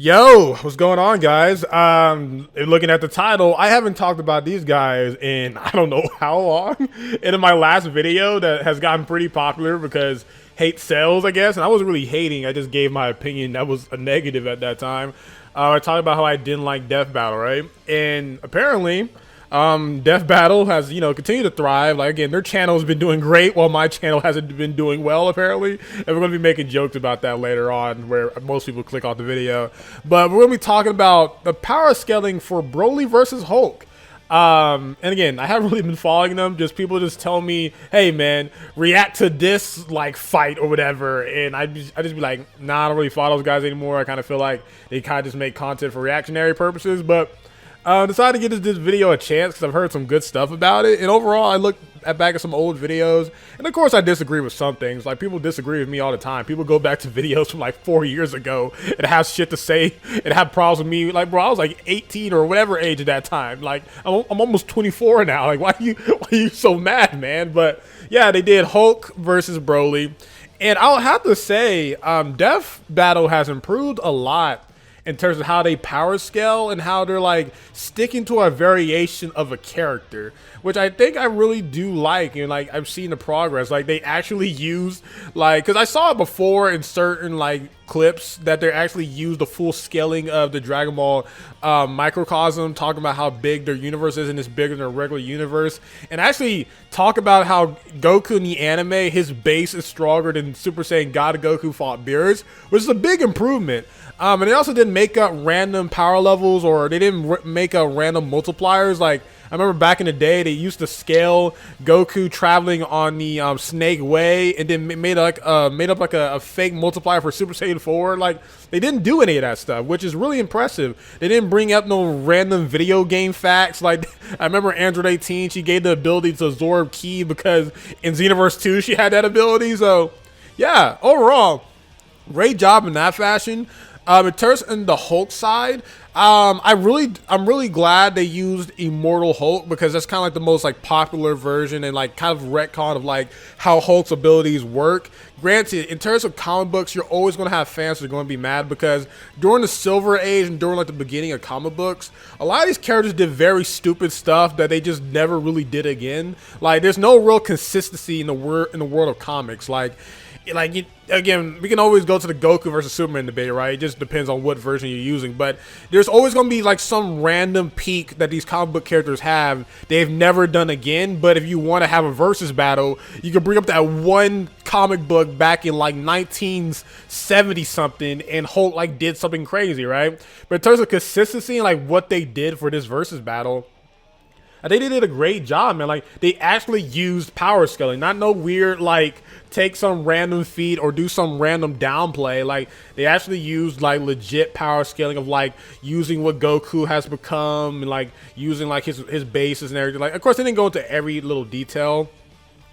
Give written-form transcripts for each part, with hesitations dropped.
Yo, what's going on, guys? Looking at the title, I haven't talked about these guys in I don't know how long. And in my last video that has gotten pretty popular because hate sells, I guess. And I wasn't really hating. I just gave my opinion that was a negative at that time. I talked about how I didn't like Death Battle, right? And apparently, Death Battle has, continued to thrive. Like, again, their channel has been doing great while my channel hasn't been doing well, apparently. And we're going to be making jokes about that later on where most people click off the video. But we're going to be talking about the power scaling for Broly versus Hulk. And again, I haven't really been following them. Just people just tell me, hey man, react to this like fight or whatever. And I just be like, nah, I don't really follow those guys anymore. I kind of feel like they kind of just make content for reactionary purposes. But decided to give this video a chance because I've heard some good stuff about it. And overall, I looked back at some old videos. And of course, I disagree with some things. Like, people disagree with me all the time. People go back to videos from like 4 years ago and have shit to say and have problems with me. Like, bro, I was like 18 or whatever age at that time. Like, I'm almost 24 now. Like, why are you so mad, man? But yeah, they did Hulk versus Broly. And I'll have to say, Death Battle has improved a lot in terms of how they power scale and how they're like sticking to a variation of a character, which I think I really do like. And like, I've seen the progress. Like, they actually use like, because I saw it before in certain like clips that they actually use the full scaling of the Dragon Ball microcosm, talking about how big their universe is and it's bigger than their regular universe, and actually talk about how Goku in the anime, his base is stronger than Super Saiyan God Goku fought Beerus, which is a big improvement. And they also didn't make up random power levels, or they didn't make up random multipliers. Like, I remember back in the day, they used to scale Goku traveling on the Snake Way, and then made up like a fake multiplier for Super Saiyan 4. Like, they didn't do any of that stuff, which is really impressive. They didn't bring up no random video game facts. Like, I remember Android 18, she gave the ability to absorb ki because in Xenoverse 2 she had that ability. So yeah, overall, great job in that fashion. In terms of the Hulk side, I'm really glad they used Immortal Hulk, because that's kind of like the most like popular version and like kind of retcon of like how Hulk's abilities work. Granted, in terms of comic books, you're always going to have fans that are going to be mad because during the Silver Age and during like the beginning of comic books, a lot of these characters did very stupid stuff that they just never really did again. Like, there's no real consistency in the world of comics. Again, we can always go to the Goku versus Superman debate, right? It just depends on what version you're using. But there's always going to be like some random peak that these comic book characters have they've never done again. But if you want to have a versus battle, you can bring up that one comic book back in like 1970 something and Hulk like did something crazy, right? But in terms of consistency and like what they did for this versus battle, I think they did a great job, man. Like, they actually used power scaling, not no weird like take some random feat or do some random downplay. Like, they actually used like legit power scaling of like using what Goku has become and like using like his bases and everything. Like, of course, they didn't go into every little detail.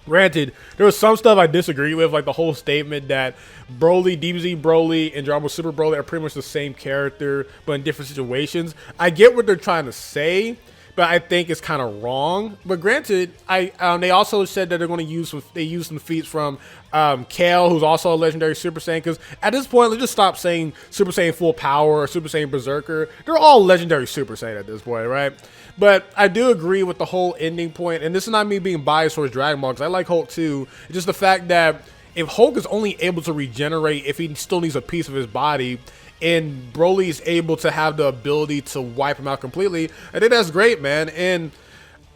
Granted, there was some stuff I disagree with, like the whole statement that Broly, DBZ Broly, and Dragon Ball Super Broly are pretty much the same character, but in different situations. I get what they're trying to say, but I think it's kind of wrong. But granted, they also said that they're going to use some feats from Kale, who's also a legendary Super Saiyan. Because at this point, let's just stop saying Super Saiyan Full Power or Super Saiyan Berserker. They're all legendary Super Saiyan at this point, right? But I do agree with the whole ending point, and this is not me being biased towards Dragon Ball, because I like Hulk too. It's just the fact that if Hulk is only able to regenerate if he still needs a piece of his body, and Broly is able to have the ability to wipe him out completely, I think that's great, man. And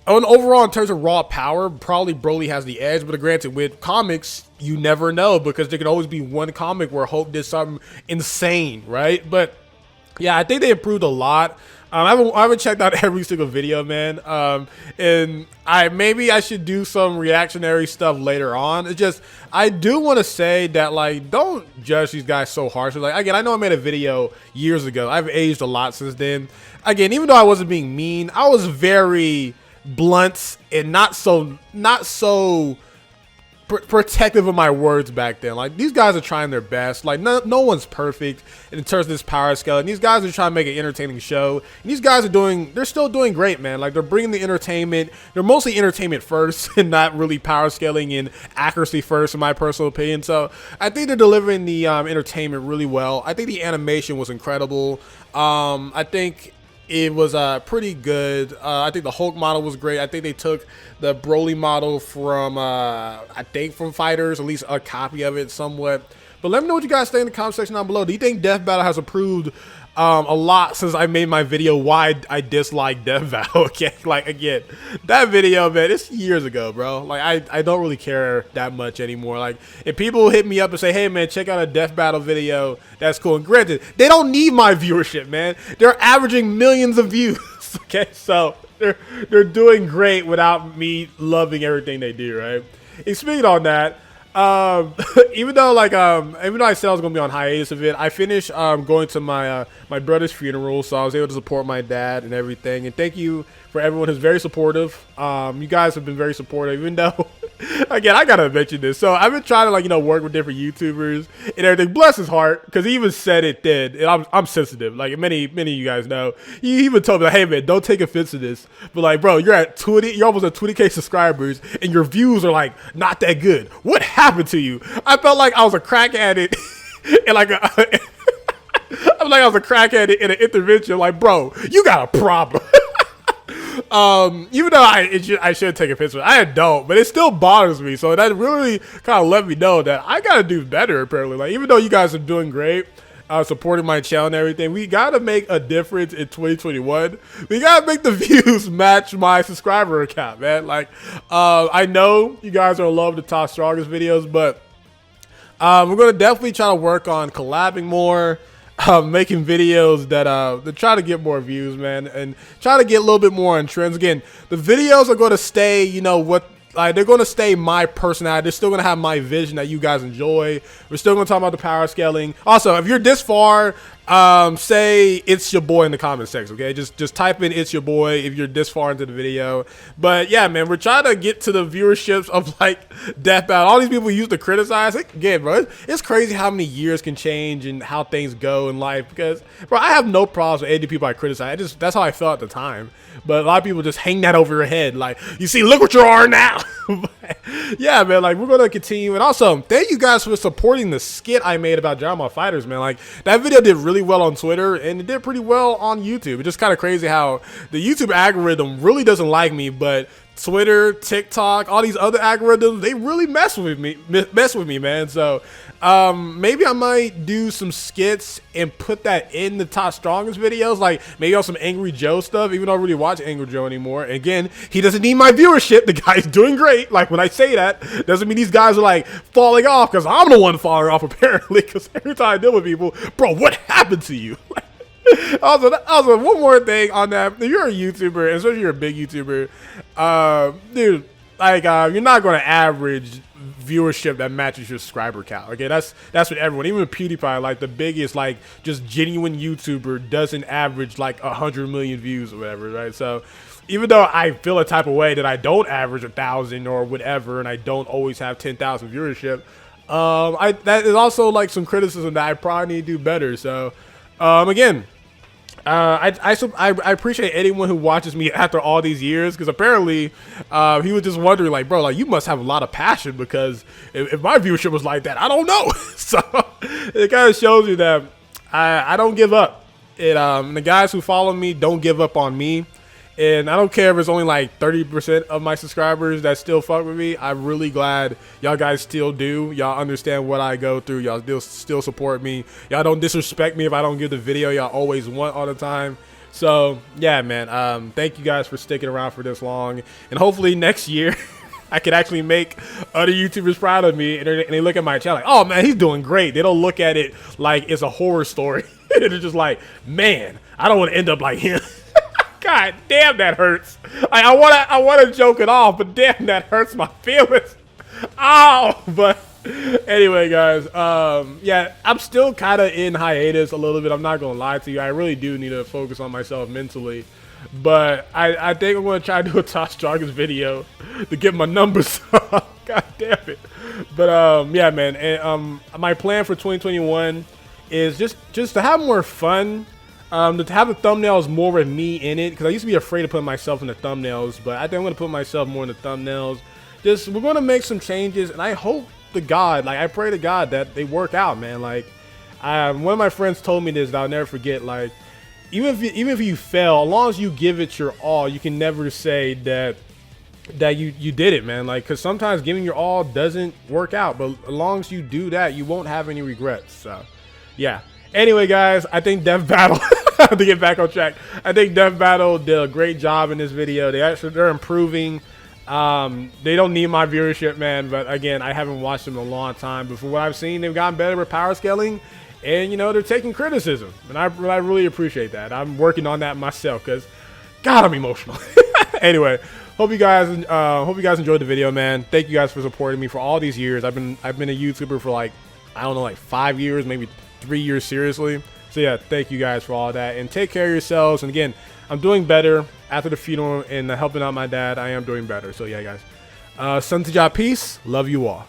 overall, in terms of raw power, probably Broly has the edge. But granted, with comics, you never know, because there can always be one comic where Hulk did something insane, right? But yeah, I think they improved a lot. I haven't checked out every single video, man. And maybe I should do some reactionary stuff later on. It's just, I do want to say that, like, don't judge these guys so harshly. Like, again, I know I made a video years ago. I've aged a lot since then. Again, even though I wasn't being mean, I was very blunt and not so protective of my words back then. Like, these guys are trying their best. Like, no one's perfect in terms of this power scale. And these guys are trying to make an entertaining show. And these guys they're still doing great, man. Like, they're bringing the entertainment. They're mostly entertainment first and not really power scaling and accuracy first, in my personal opinion. So I think they're delivering the entertainment really well. I think the animation was incredible. I think it was pretty good. I think the Hulk model was great. I think they took the Broly model from, from Fighters, at least a copy of it somewhat. But let me know what you guys think in the comment section down below. Do you think Death Battle has improved a lot since I made my video why I dislike Death Battle? Okay, like, again, that video, man, it's years ago, bro. Like, I don't really care that much anymore. Like, if people hit me up and say, hey, man, check out a Death Battle video, that's cool. And granted, they don't need my viewership, man. They're averaging millions of views. Okay, so they're doing great without me loving everything they do, right? And speaking on that, even though I said I was gonna be on hiatus of it, I finished going to my my brother's funeral, so I was able to support my dad and everything. And thank you for everyone who's very supportive. You guys have been very supportive, even though, again, I gotta mention this. So I've been trying to work with different YouTubers and everything. Bless his heart, because he even said it then, and I'm sensitive. Like many of you guys know, he even told me, like, hey man, don't take offense to this, but like, bro, you're almost at 20K subscribers, and your views are like not that good. What happened to you? I felt like I was a crack addict, and like I was a crack addict in an intervention. Like, bro, you got a problem. Even though I should take a picture, I don't, but it still bothers me. So that really kind of let me know that I gotta do better. Apparently, like, even though you guys are doing great, supporting my channel and everything, we gotta make a difference in 2021. We gotta make the views match my subscriber account, man. Like, I know you guys are in love with the top strongest videos, but we're gonna definitely try to work on collabing more. Making videos that try to get more views, man, and try to get a little bit more on trends. Again, the videos are going to stay, they're going to stay my personality. They're still going to have my vision that you guys enjoy. We're still going to talk about the power scaling. Also, if you're this far, say it's your boy in the comment section, okay? Just type in it's your boy if you're this far into the video. But yeah, man, we're trying to get to the viewerships of like Death Battle. All these people used to criticize it. Again, bro, it's crazy how many years can change and how things go in life. Because, bro, I have no problems with any people I criticize. That's how I felt at the time. But a lot of people just hang that over your head. Like, you see, look what you are now. Yeah, man, like, we're going to continue. And also, thank you guys for supporting the skit I made about Dragon Ball FighterZ, man. Like, that video did really well on Twitter, and it did pretty well on YouTube. It's just kind of crazy how the YouTube algorithm really doesn't like me, but Twitter, TikTok, all these other algorithms, they really mess with me, man. So maybe I might do some skits and put that in the top strongest videos, like maybe on some Angry Joe stuff, even though I don't really watch Angry Joe anymore. And again, he doesn't need my viewership. The guy's doing great. Like, when I say that, doesn't mean these guys are like falling off, because I'm the one falling off apparently, because every time I deal with people, bro, what happened to you? Also, one more thing on that. If you're a YouTuber, especially if you're a big YouTuber, dude, like, you're not going to average viewership that matches your subscriber count. Okay, that's with everyone. Even with PewDiePie, like the biggest, like, just genuine YouTuber, doesn't average like 100 million views or whatever, right? So even though I feel a type of way that I don't average 1,000 or whatever, and I don't always have 10,000 viewership, that is also like some criticism that I probably need to do better. So again, I appreciate anyone who watches me after all these years, because apparently he was just wondering, like, bro, like, you must have a lot of passion, because if my viewership was like that, I don't know. So it kind of shows you that I don't give up. The guys who follow me don't give up on me. And I don't care if it's only like 30% of my subscribers that still fuck with me. I'm really glad y'all guys still do. Y'all understand what I go through. Y'all still support me. Y'all don't disrespect me if I don't give the video y'all always want all the time. So yeah, man, thank you guys for sticking around for this long. And hopefully next year I could actually make other YouTubers proud of me, and they look at my channel like, oh man, he's doing great. They don't look at it like it's a horror story. They're just like, man, I don't want to end up like him. God damn, that hurts. Like, I wanna joke it off, but damn, that hurts my feelings. Ow! But anyway, guys, yeah, I'm still kind of in hiatus a little bit. I'm not gonna lie to you. I really do need to focus on myself mentally. But I think I'm gonna try to do a top strongest video to get my numbers up. God damn it. But yeah, man. And my plan for 2021 is just to have more fun. To have the thumbnails more with me in it, because I used to be afraid of putting myself in the thumbnails, but I think I'm gonna put myself more in the thumbnails. We're gonna make some changes, and I hope to God, like I pray to God that they work out, man. Like one of my friends told me this that I'll never forget. Like even if you fail, as long as you give it your all, you can never say that you did it, man. Like, because sometimes giving your all doesn't work out, but as long as you do that, you won't have any regrets. So yeah. Anyway, guys, I think Death Battle, to get back on track, I think Death Battle did a great job in this video. They're improving. They don't need my viewership, man, but again, I haven't watched them in a long time. But from what I've seen, they've gotten better with power scaling, and you know, they're taking criticism, and I really appreciate that. I'm working on that myself, because God, I'm emotional. Anyway, hope you guys enjoyed the video, man. Thank you guys for supporting me for all these years. I've been a YouTuber for like, I don't know, like 5 years, maybe 3 years seriously. So yeah, thank you guys for all that, and take care of yourselves. And again, I'm doing better after the funeral and helping out my dad. I am doing better. So yeah, guys, SonTj, peace, love you all.